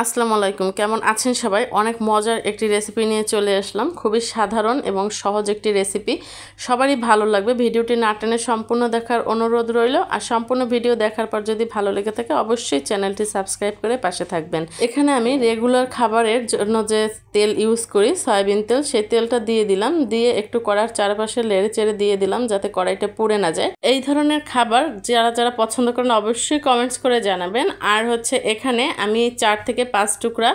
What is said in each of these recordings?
আসসালামু আলাইকুম, কেমন আছেন সবাই? অনেক মজার একটি রেসিপি নিয়ে চলে আসলাম। খুবই সাধারণ এবং সহজ একটি রেসিপি, সবারই ভালো লাগবে। ভিডিওটি না টেনে সম্পূর্ণ দেখার অনুরোধ রইল। আর সম্পূর্ণ ভিডিও দেখার পর যদি ভালো লেগে থাকে অবশ্যই চ্যানেলটি সাবস্ক্রাইব করে পাশে থাকবেন। এখানে আমি রেগুলার খাবারের জন্য যে তেল ইউজ করি, সয়াবিন তেল, সেই তেলটা দিয়ে দিলাম। দিয়ে একটু কড়ার চারপাশে নেড়ে চেড়ে দিয়ে দিলাম যাতে কড়াইটা পুড়ে না যায়। এই ধরনের খাবার যারা যারা পছন্দ করেন অবশ্যই কমেন্টস করে জানাবেন। আর এখানে আমি 4 থেকে 5 টুকরা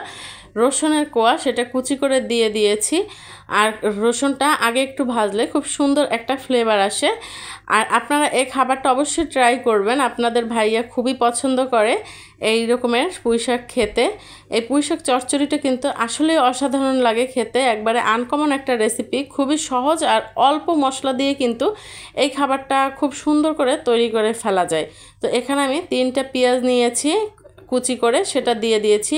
রসুনের কোয়া সেটা কুচি করে দিয়ে দিয়েছি। আর রসুনটা আগে একটু ভাজলে খুব সুন্দর একটা ফ্লেভার আসে। আর আপনারা এই খাবারটা অবশ্যই ট্রাই করবেন, আপনাদের ভাইয়া খুবই পছন্দ করে এই রকমের পুঁইশাক খেতে। এই পুঁইশাক চচ্চড়িটা কিন্তু আসলেই অসাধারণ লাগে খেতে, একবারে আনকমন একটা রেসিপি, খুবই সহজ আর অল্প মশলা দিয়ে কিন্তু এই খাবারটা খুব সুন্দর করে তৈরি করে ফেলা যায়। তো এখানে আমি 3টা পেঁয়াজ নিয়েছি কুচি করে, সেটা দিয়ে দিয়েছি।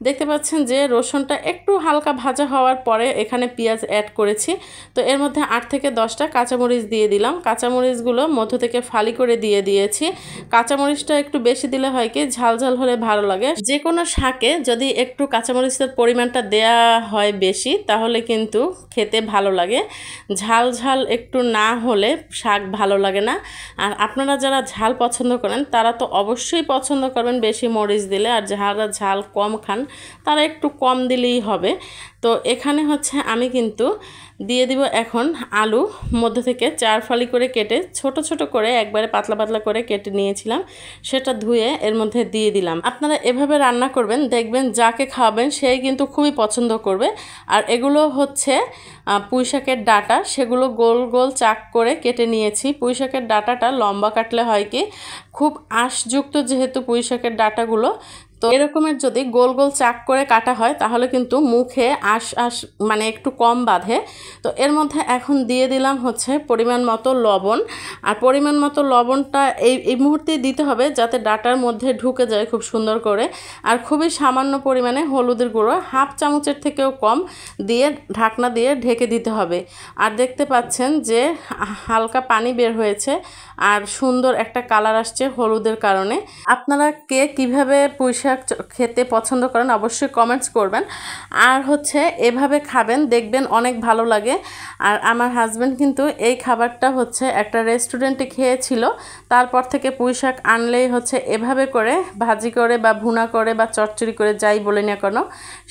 দেখতে পাচ্ছেন যে রসুনটা একটু হালকা ভাজা হওয়ার পরে এখানে পেঁয়াজ অ্যাড করেছি। তো এর মধ্যে 8 থেকে 10টা কাঁচামরিচ দিয়ে দিলাম। কাঁচামরিচগুলো মধ্য থেকে ফালি করে দিয়ে দিয়েছি। কাঁচামরিচটা একটু বেশি দিলে হয় কি, ঝাল ঝাল হলে ভালো লাগে। যে কোনো শাকে যদি একটু কাঁচামরিচের পরিমাণটা দেয়া হয় বেশি, তাহলে কিন্তু খেতে ভালো লাগে। ঝাল ঝাল একটু না হলে শাক ভালো লাগে না। আর আপনারা যারা ঝাল পছন্দ করেন তারা তো অবশ্যই পছন্দ করবেন বেশি মরিচ দিলে, আর যারা ঝাল কম খান তারা একটু কম দিলেই হবে। তো এখানে আমি কিন্তু দিয়ে দিব এখন আলু, মধ্য থেকে 4 ফালি করে কেটে ছোট ছোট করে একবারে পাতলা পাতলা করে কেটে নিয়েছিলাম, সেটা ধুয়ে এর মধ্যে দিয়ে দিলাম। আপনারা এভাবে রান্না করবেন, দেখবেন যাকে খাওয়াবেন সেই কিন্তু খুবই পছন্দ করবে। আর এগুলো পুঁইশাকের ডাঁটা, সেগুলো গোল গোল চাক করে কেটে নিয়েছি। পুঁইশাকের ডাঁটাটা লম্বা কাটলে হয় কি, খুব আঁশযুক্ত যেহেতু পুঁইশাকের ডাঁটাগুলো, তো এরকমের যদি গোল গোল চাক করে কাটা হয় তাহলে কিন্তু মুখে আঁশ মানে একটু কম বাঁধে। তো এর মধ্যে এখন দিয়ে দিলাম পরিমাণ মতো লবণ। আর পরিমাণ মতো লবণটা এই মুহূর্তেই দিতে হবে যাতে ডাঁটার মধ্যে ঢুকে যায় খুব সুন্দর করে। আর খুবই সামান্য পরিমাণে হলুদের গুঁড়ো, হাফ চামচের থেকেও কম দিয়ে ঢাকনা দিয়ে ঢেকে দিতে হবে। আর দেখতে পাচ্ছেন যে হালকা পানি বের হয়েছে আর সুন্দর একটা কালার আসছে হলুদের কারণে। আপনারা কে কিভাবে পুঁইশাক খেতে পছন্দ করেন অবশ্যই কমেন্টস করবেন। আর এভাবে খাবেন, দেখবেন অনেক ভালো লাগে। আর আমার হাজব্যান্ড কিন্তু এই খাবারটা একটা রেস্টুরেন্টে খেয়েছিল, তারপর থেকে পুঁইশাক আনলেই এভাবে করে ভাজি করে বা ভুনা করে বা চচ্চড়ি করে যাই বলে না কেন,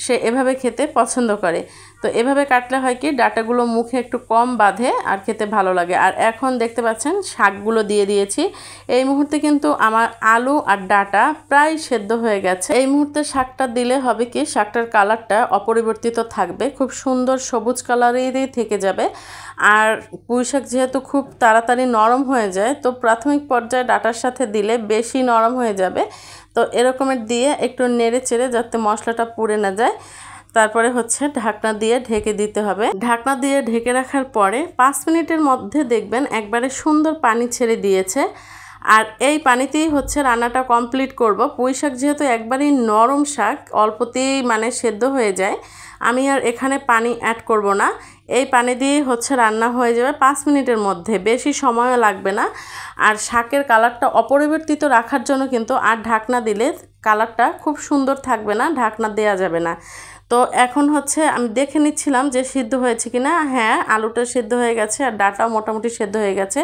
সে এভাবে খেতে পছন্দ করে। তো এভাবে কাটলে হয় কি, ডাঁটাগুলো মুখে একটু কম বাঁধে আর খেতে ভালো লাগে। আর এখন দেখতে পাচ্ছেন শাকগুলো দিয়ে দিয়েছি। এই মুহূর্তে কিন্তু আমার আলু আর ডাঁটা প্রায় সেদ্ধ হয়ে গেছে। এই মুহূর্তে শাকটা দিলে হবে কি, শাকটার কালারটা অপরিবর্তিত থাকবে, খুব সুন্দর সবুজ কালারেরই থেকে যাবে। আর পুঁইশাক যেহেতু খুব তাড়াতাড়ি নরম হয়ে যায়, তো প্রাথমিক পর্যায়ে ডাঁটার সাথে দিলে বেশি নরম হয়ে যাবে। তো এরকমের দিয়ে একটু নেড়ে চেড়ে যাতে মশলাটা পুড়ে না যায়, তারপরে ঢাকনা দিয়ে ঢেকে দিতে হবে। ঢাকনা দিয়ে ঢেকে রাখার পরে 5 মিনিটের মধ্যে দেখবেন একবারে সুন্দর পানি ছেড়ে দিয়েছে। আর এই পানিতেই রান্নাটা কমপ্লিট করব। পুঁইশাক যেহেতু একবারই নরম শাক, অল্পতেই সেদ্ধ হয়ে যায়, আমি আর এখানে পানি অ্যাড করব না। এই পানি দিয়েই রান্না হয়ে যাবে 5 মিনিটের মধ্যে, বেশি সময়ও লাগবে না। আর শাকের কালারটা অপরিবর্তিত রাখার জন্য কিন্তু আর ঢাকনা দিলে কালারটা খুব সুন্দর থাকবে না, ঢাকনা দেয়া যাবে না। তো এখন আমি দেখে নিচ্ছিলাম যে সিদ্ধ হয়েছে কিনা। হ্যাঁ, আলুটা সিদ্ধ হয়ে গেছে আর ডাঁটাও মোটামুটি সিদ্ধ হয়ে গেছে।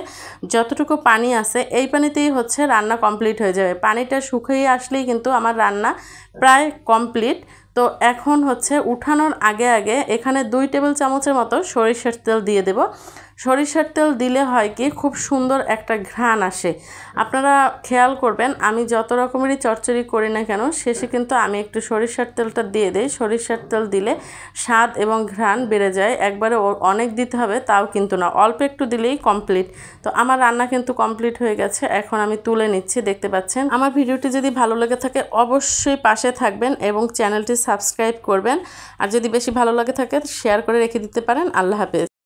যতটুকু পানি আছে এই পানিতেই রান্না কমপ্লিট হয়ে যাবে। পানিটা শুকিয়ে আসলেই কিন্তু আমার রান্না প্রায় কমপ্লিট। তো এখন উঠানোর আগে আগে এখানে 2 টেবিল চামচের মতো সরিষার তেল দিয়ে দেব। সরিষার তেল দিলে হয় কি, খুব সুন্দর একটা ঘ্রাণ আসে। আপনারা খেয়াল করবেন, আমি যত রকমেরই চচ্চড়ি করি না কেন শেষে কিন্তু আমি একটু সরিষার তেলটা দিয়ে দিই। সরিষার তেল দিলে স্বাদ এবং ঘ্রাণ বেড়ে যায়। একবারে অনেক দিতে হবে তাও কিন্তু না, অল্প একটু দিলেই কমপ্লিট। তো আমার রান্না কিন্তু কমপ্লিট হয়ে গেছে, এখন আমি তুলে নিচ্ছি। দেখতে পাচ্ছেন, আমার ভিডিওটি যদি ভালো লেগে থাকে অবশ্যই পাশে থাকবেন এবং চ্যানেলটি সাবস্ক্রাইব করবেন। আর যদি বেশি ভালো লাগে থাকে শেয়ার করে রেখে দিতে পারেন। আল্লাহ হাফেজ।